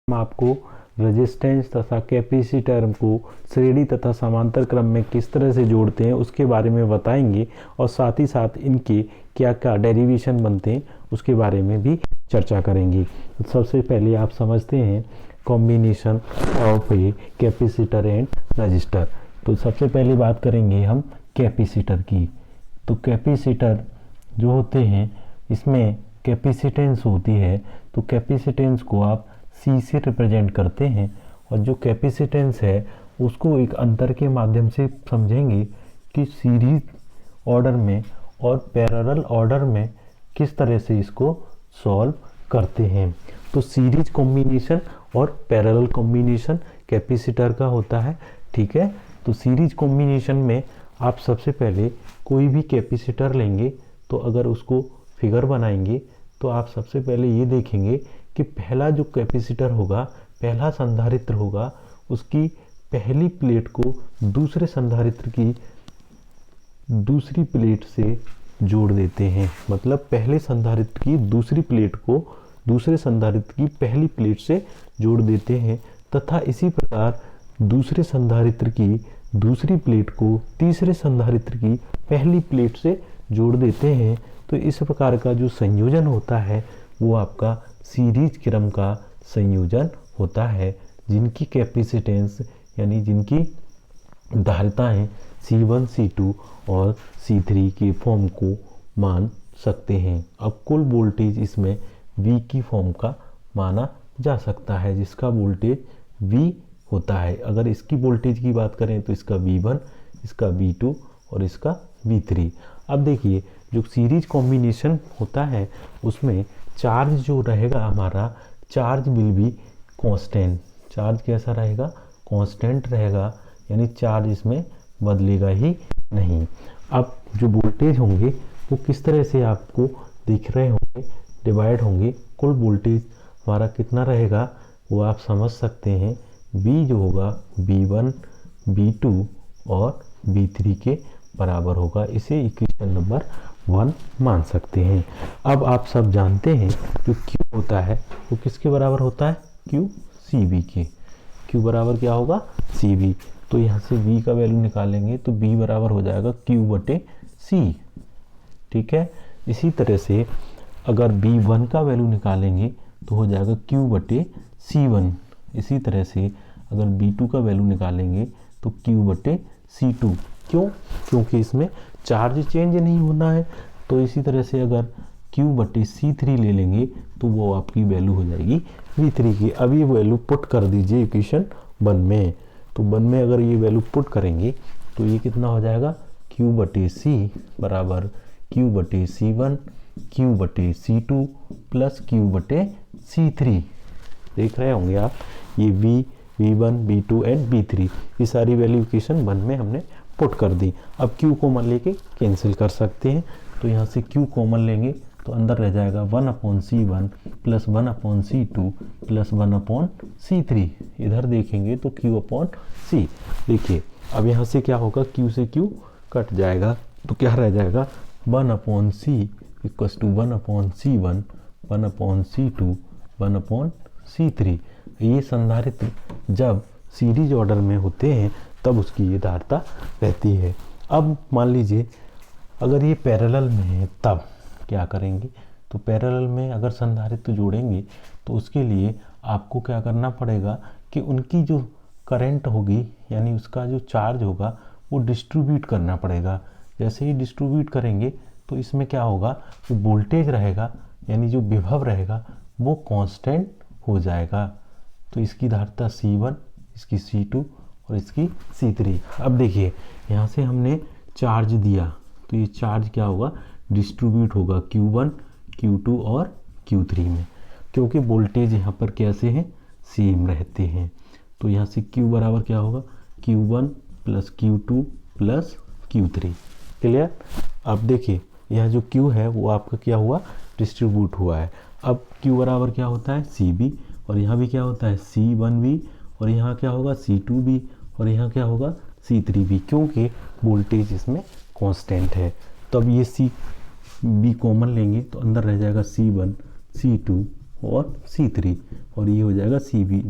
हम आपको रेजिस्टेंस तथा कैपेसिटर को श्रेणी तथा समांतर क्रम में किस तरह से जोड़ते हैं उसके बारे में बताएंगे और साथ ही साथ इनके क्या क्या डेरिवेशन बनते हैं उसके बारे में भी चर्चा करेंगे। सबसे पहले आप समझते हैं combination of a capacitor and register. तो सबसे पहले बात करेंगे हम कैपेसिटर की। तो कैपेसिटर जो होते हैं इसमें कैपेसिटेंस होती है, तो कैपेसिटेंस को आप C से रिप्रेजेंट करते हैं और जो कैपेसिटेंस है उसको एक अंतर के माध्यम से समझेंगे कि सीरीज ऑर्डर में और पैरेलल ऑर्डर में किस तरह से इसको सॉल्व करते हैं। तो सीरीज कॉम्बिनेशन और पैरेलल कॉम्बिनेशन कैपेसिटर का होता है, ठीक है। तो सीरीज कॉम्बिनेशन में आप सबसे पहले कोई भी कैपेसिटर लेंगे तो अगर उसको फिगर बनाएंगे तो आप सबसे पहले ये देखेंगे कि पहला जो कैपेसिटर होगा, पहला संधारित्र होगा, उसकी पहली प्लेट को दूसरे संधारित्र की दूसरी प्लेट से जोड़ देते हैं। मतलब पहले संधारित्र की दूसरी प्लेट को दूसरे संधारित्र की पहली प्लेट से जोड़ देते हैं तथा इसी प्रकार दूसरे संधारित्र की दूसरी प्लेट को तीसरे संधारित्र की पहली प्लेट से जोड़ देते हैं। तो इस प्रकार का जो संयोजन होता है वो आपका सीरीज क्रम का संयोजन होता है, जिनकी कैपेसिटेंस यानी जिनकी धारिताएं C1, C2 और C3 के फॉर्म को मान सकते हैं। अब कुल वोल्टेज इसमें V की फॉर्म का माना जा सकता है, जिसका वोल्टेज V होता है। अगर इसकी वोल्टेज की बात करें तो इसका V1, इसका V2 और इसका V3। अब देखिए जो सीरीज कॉम्बिनेशन होता है उसमें चार्ज जो रहेगा हमारा, charge will be constant. Charge कैसा रहेगा? कांस्टेंट रहेगा, यानी चार्ज इसमें बदलेगा ही नहीं। अब जो वोल्टेज होंगे वो किस तरह से आपको दिख रहे होंगे, डिवाइड होंगे। कुल वोल्टेज हमारा कितना रहेगा वो आप समझ सकते हैं। V जो होगा V1, V2 और V3 के बराबर होगा। इसे इक्वेशन नंबर 1 मान सकते हैं। अब आप सब जानते हैं जो Q होता है वो किसके बराबर होता है? Q CV के। Q बराबर क्या होगा? CV। तो यहाँ से V का वैल्यू निकालेंगे तो B बराबर हो जाएगा Q/C, ठीक है। इसी तरह से अगर B1 का वैल्यू निकालेंगे तो हो जाएगा Q/C1। इसी तरह से अगर B2 का वैल्यू निकालेंगे तो Q/C2। क्यों? क्योंकि इसमें चार्ज चेंज नहीं होना है। तो इसी तरह से अगर Q/C3 ले लेंगे तो वो आपकी वैल्यू हो जाएगी V3 की। अब ये वैल्यू पुट कर दीजिए इक्वेशन 1 में। तो 1 में अगर ये वैल्यू पुट करेंगे तो ये कितना हो जाएगा? Q/C बराबर Q/C1 Q/C2 प्लस Q/C3। देख रहे होंगे आप, ये V1, V2 एंड V3 ये सारी वैल्यू इक्वेशन 1 में हमने पुट कर दी। अब Q कॉमन लेके कैंसिल कर सकते हैं। तो यहाँ से Q कॉमन लेंगे तो अंदर रह जाएगा 1/C1 plus 1/C2 plus 1/C3। इधर देखेंगे तो Q/C। देखिए अब यहाँ से क्या होगा, Q से Q कट जाएगा तो क्या रह जाएगा 1/C equals to 1/C1 1/C2 1/C3। ये संधारित्र जब सीरीज ऑर्डर में होते हैं तब उसकी ये धारिता रहती है। अब मान लीजिए अगर ये पैरेलल में है तब क्या करेंगे? तो पैरेलल में अगर संधारित्र जोड़ेंगे तो उसके लिए आपको क्या करना पड़ेगा कि उनकी जो करंट होगी यानी उसका जो चार्ज होगा वो डिस्ट्रीब्यूट करना पड़ेगा। जैसे ही डिस्ट्रीब्यूट करेंगे तो इसमें क्या होगा, वो वोल्टेज रहेगा यानी जो विभव रहेगा वो कांस्टेंट हो जाएगा। तो इसकी धारिता C1, इसकी C2 और इसकी C3। अब देखिए यहाँ से हमने चार्ज दिया तो ये चार्ज क्या होगा, डिस्ट्रीब्यूट होगा Q1, Q2 और Q3 में, क्योंकि वोल्टेज यहाँ पर कैसे हैं, सेम रहते हैं। तो यहाँ से Q बराबर क्या होगा, Q1 plus Q2 plus Q3। Clear? अब देखिए यह जो Q है वो आपका क्या हुआ, डिस्ट्रीब्यूट हुआ है। अब Q बराबर क्या होता है, CB, और यहाँ भी क्या होता है C1B, और यहाँ क्या होगा C2B, और यहाँ क्या होगा C3B, क्योंकि वोल्टेज इसमें कांस्टेंट है। तो अब ये CB कॉमन लेंगे तो अंदर रह जाएगा C1, C2 और C3 और ये हो जाएगा CV।